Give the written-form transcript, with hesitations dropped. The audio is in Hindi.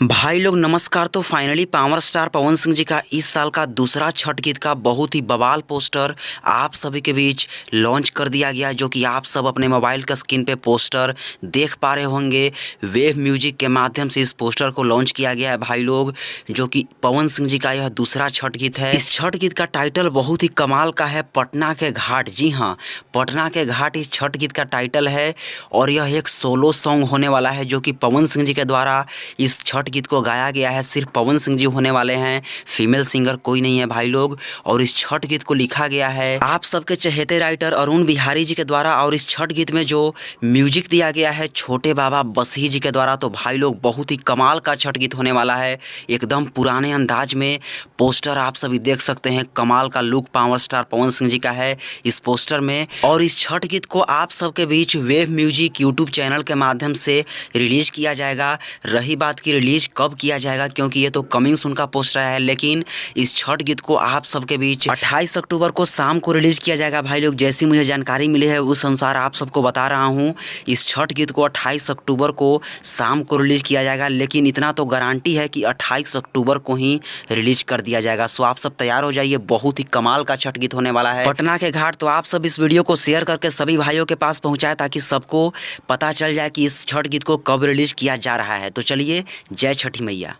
भाई लोग नमस्कार। तो finally power star Pawan Singh ji का इस साल का दूसरा छठ गीत का बहुत ही बवाल पोस्टर आप सभी के बीच लॉन्च कर दिया गया, जो कि आप सब अपने मोबाइल का स्क्रीन पे पोस्टर देख पा रहे होंगे। वेव म्यूजिक के माध्यम से इस पोस्टर को लॉन्च किया गया है भाई लोग, जो कि पवन सिंह जी का यह दूसरा छठ गीत है। इस छठ गीत का टाइटल बहुत ही कमाल का है, पटना के घाट। जी हाँ, पटना के घाट इस छठ गीत का टाइटल है और यह एक सोलो सॉन्ग होने वाला है, जो कि पवन सिंह जी के द्वारा इस छठ गीत को गाया गया है। सिर्फ पवन सिंह जी होने वाले हैं, फीमेल सिंगर कोई नहीं है भाई लोग। और इस छठ गीत को लिखा गया है आप सबके चहेते राइटर अरुण बिहारी जी के द्वारा, और इस छठ गीत में जो म्यूजिक दिया गया है छोटे बाबा बसही जी के द्वारा। तो भाई लोग बहुत ही कमाल का छठ गीत होने वाला है, एकदम पुराने अंदाज में। पोस्टर आप सभी देख सकते हैं, कमाल का look power star Pawan Singh ji का है इस पोस्टर में। और इस छठ गीत को आप सबके बीच वेव म्यूजिक यूट्यूब चैनल के माध्यम से रिलीज किया जाएगा। रही बात की रिलीज कब किया जाएगा, क्योंकि ये तो कमिंग सून का पोस्टर है, लेकिन इस छठ गीत को आप सबके बीच 28 अक्टूबर को शाम को रिलीज किया जाएगा भाई लोग। जैसी मुझे जानकारी मिली है उस अनुसार आप सबको बता रहा हूँ। इस छठ गीत को 28 अक्टूबर को शाम को रिलीज किया जाएगा, लेकिन इतना तो गारंटी है कि 28 अक्टूबर को ही रिलीज कर दिया जाएगा। सो आप सब तैयार हो जाइए, बहुत ही कमाल का छठ गीत होने वाला है पटना के घाट। तो आप सब इस वीडियो को शेयर करके सभी भाइयों के पास पहुंचाएं, ताकि सबको पता चल जाए कि इस छठ गीत को कब रिलीज किया जा रहा है। तो चलिए, जय छठी मैया।